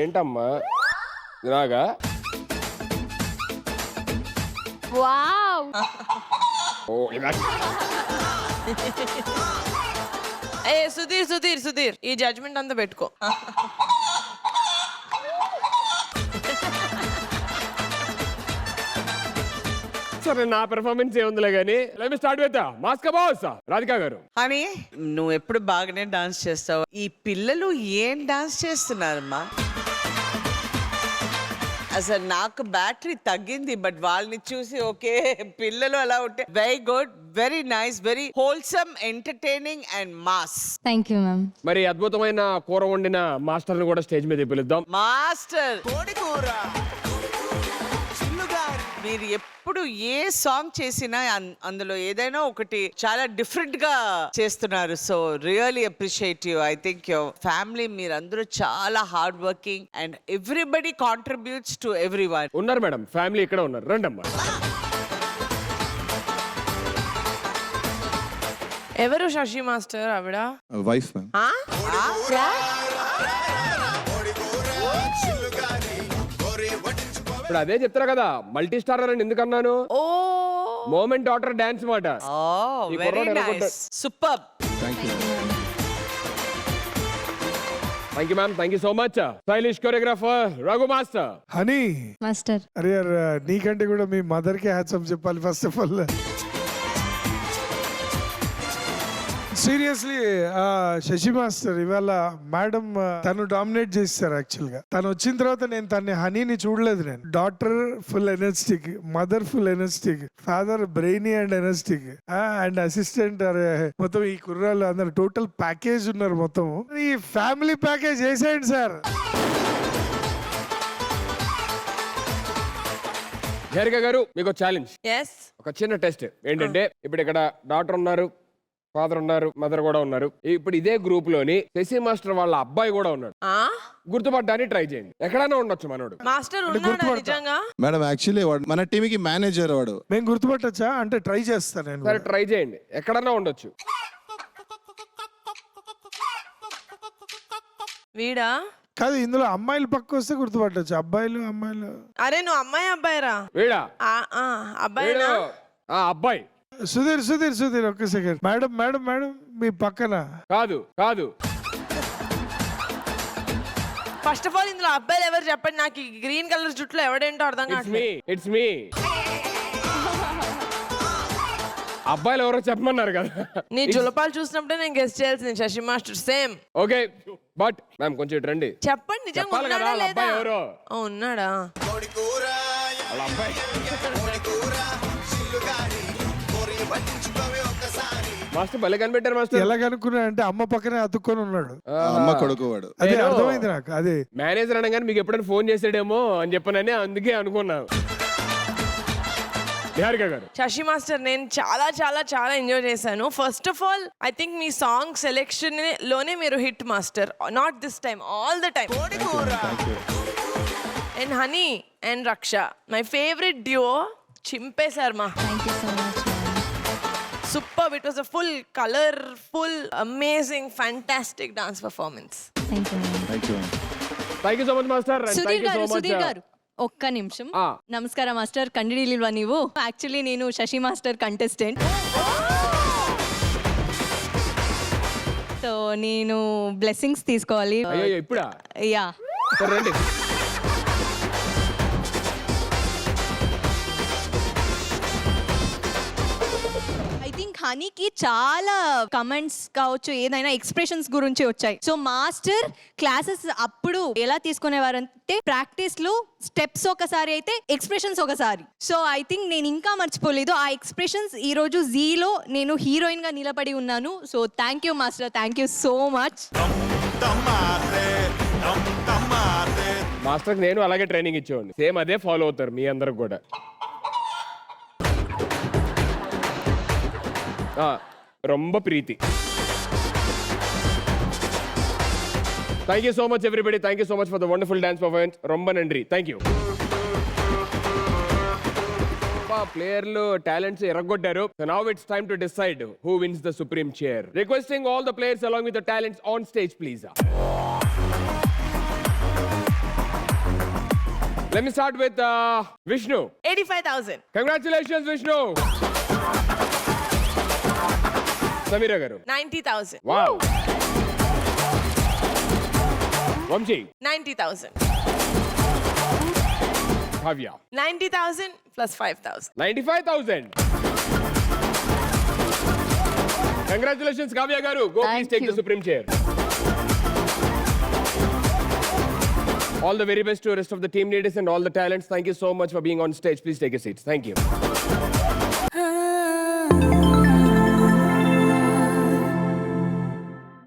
ఏంటమ్మా ఇలాగా? వావ్. ఓ ఇలా ఏ సుధీర్ సుధీర్ సుధీర్ ఈ జడ్జ్మెంట్ అంతా పెట్టుకో. సరే నా పెర్ఫార్మెన్స్ ఏముందిలే కానీ లెట్ మీ స్టార్ట్ విత్ మాస్కా బాస్ రాధికా గారు. అని నువ్వు ఎప్పుడు బాగానే డాన్స్ చేస్తావు. ఈ పిల్లలు ఏం డాన్స్ చేస్తున్నారమ్మా? అసలు నాకు బ్యాటరీ తగ్గింది, బట్ వాళ్ళని చూసి ఓకే పిల్లలు అలా ఉంటే very good, very nice, very wholesome, entertaining and mass. Thank you ma'am. మరి అద్భుతమైన కూర వండిన మాస్టర్ ని కూడా స్టేజ్ మీద పిలుద్దాం. మాస్టర్ మీరు ఎప్పుడు ఏ సాంగ్ చేసినా అందులో ఏదైనా ఒకటి చాలా డిఫరెంట్ గా చేస్తున్నారు. So really appreciate you. I think your family మీరందరూ చాలా hard working and everybody contributes to every one. ఉన్నారు మేడం, ఫ్యామిలీ ఇక్కడ ఉన్నారు, రండి అమ్మా. ఎవరు శశి మాస్టర్? ఆవిడ వైఫ్ మ్యామ్. ఇప్పుడు అదే చెప్తారా కదా మల్టీ స్టారర్ అని ఎందుకన్నాను? ఓ మోమెంట్ డాటర్ డాన్స్ మాట. ఈ వెరీ కుర్రాడు ఎలా nice, super. Thank you. Thank you ma'am, thank you so much. Stylish choreographer Raghu master. Honey master. అరే యార్, నీకంటే కూడా మీ మదర్ కి హ్యాట్సప్ చెప్పాలి first of all. Seriously Shashi master ఇవాళ మేడం తను డామినేట్ చేస్తారు. యాక్చువల్ గా తను వచ్చిన తర్వాత నేను తన హనీని చూడలేదు. నేను daughter full energetic, mother full energetic, father brainy and energetic, and assistant మొత్తం ఈ కుర్రాళ్ళు అందరు టోటల్ ప్యాకేజ్ ఉన్నారు. మొత్తం ఈ ఫ్యామిలీ ప్యాకేజ్ వేసేయండి సార్. నిహారిక గారు మీకు ఛాలెంజ్, ఎస్. ఒక చిన్న టెస్ట్ ఏంటంటే ఇప్పుడు ఇక్కడ డాక్టర్ ఉన్నారు, ఫాదర్ ఉన్నారు, మదర్ కూడా ఉన్నారు. ఇప్పుడు ఇదే గ్రూప్ లోని శశి మాస్టర్ వాళ్ళ అబ్బాయి కూడా ఉన్నాడు. గుర్తుపట్టడానికి ట్రై చేయండి. ఎక్కడైనా ఉండొచ్చు మనోడు. మాస్టర్ ఉన్నాడా నిజంగా? మేడం యాక్చువల్లీ వాడు మన టీమ్ కి మేనేజర్. వాడు మేము గుర్తుపట్టచ్చా అంటే ట్రై చేస్తాను నేను. సరే ట్రై చేయండి, ఎక్కడన్నా ఉండొచ్చు. వీడా? కాదు, ఇందులో అమ్మాయిలు పక్క వస్తే గుర్తుపట్టచ్చు, అబ్బాయిలు అమ్మాయిలు. అరే నువ్వు అమ్మాయి అబ్బాయిరా? వీడా? అబ్బాయినా? అబ్బాయి. సుధీర్ సుధీర్ సుధీర్ ఒక్క సెకండ్. మేడం మేడం మేడం మీ పక్కన. కాదు కాదు. ఫస్ట్ ఆఫ్ ఆల్ ఇందులో అబ్బాయిలు ఎవరు చెప్పండి నాకు. ఈ గ్రీన్ కలర్ జుట్లో ఎవడేంటో అర్థం కావట్లేదు. It's me. అబ్బాయిలు ఎవరో చెప్పమన్నారు కదా. నీ జులపాలు చూసినప్పుడే నేను గెస్ట్ చేయాల్సింది. Shashi master same. Okay but ma'am కొంచెం ఇటు రండి. చెప్పండి నిజంగా చెప్పాలి కదా ఉన్నాడా వాళ్ళ లేదా? అబ్బాయి ఎవరో. ఉన్నాడా? వాళ్ళ అబ్బాయి. మాస్టర్ భలే కనిపెట్టారు మాస్టర్. ఎలా కనుక్కున్నా అంటే అమ్మ పక్కనే అతుక్కొని ఉన్నాడు. అమ్మ కొడుకు వాడు. అదే అర్థమైంది నాకు. అదే మేనేజర్ అనగానే మీకు ఎప్పుడైనా ఫోన్ చేసాడేమో అని చెప్పనని అందుకే అనుకున్నాను. నిహారిక గారు. శశి మాస్టర్ నేను చాలా చాలా చాలా ఎంజాయ్ చేశాను. First of all I think me song selection లోనే మీరు hit master. Not this time, all the time. And honey and రక్ష మై ఫేవరెట్ డ్యూో. చింపేశారు మా. Thank you so much. Superb. It was a full colorful, amazing, fantastic dance performance. Thank you. Thank you. Thank you so much master. Sudheer గారు, సుధీర్ గారు ఒక్క నిమిషం. నమస్కారం master. కండిడీలివా నీవు? Actually నేను Shashi master contestant. So నేను బ్లెస్సింగ్స్ తీసుకోవాలి. అయ్యో ఇప్పుడా? యా రండి. హనీకి చాలా కమెంట్స్ కావచ్చు, ఏదైనా ఎక్స్ప్రెషన్స్ గురించి వచ్చాయి. సో మాస్టర్ క్లాసెస్ అప్పుడు ఎలా తీసుకునేవారంటే ప్రాక్టీస్ లో స్టెప్స్ ఒకసారి అయితే ఎక్స్ప్రెషన్స్ ఒకసారి. సో ఐ థింక్ నేను ఇంకా మర్చిపోలేదు ఆ ఎక్స్ప్రెషన్స్. ఈ రోజు జీలో నేను హీరోయిన్ గా నిలబడి ఉన్నాను. So thank you master, thank you so much. Master నేను అలాగే ట్రైనింగ్ ఇచ్చేవాడిని. సేమ్ అదే ఫాలో అవుతారు మీ అందరికి కూడా. ரொம்ப ప్రీతి. Thank you so much everybody. Thank you so much for the wonderful dance performance. ரொம்ப நன்றி. Thank you. ప్లేయర్లు talents ఎరగొట్టారు. So now it's time to decide who wins the supreme chair. Requesting all the players along with the talents on stage please. Let me start with Vishnu. 85,000. Congratulations, Vishnu. Samira garu. 90,000. Wow. Vamshi. 90,000. Bhavya. 90,000 plus 5,000. 95,000. Congratulations, Kavya garu. Go please Thank take the you. supreme chair. All the very best to the rest of the team leaders and all the talents. Thank you so much for being on stage. Please take your seats. Thank you.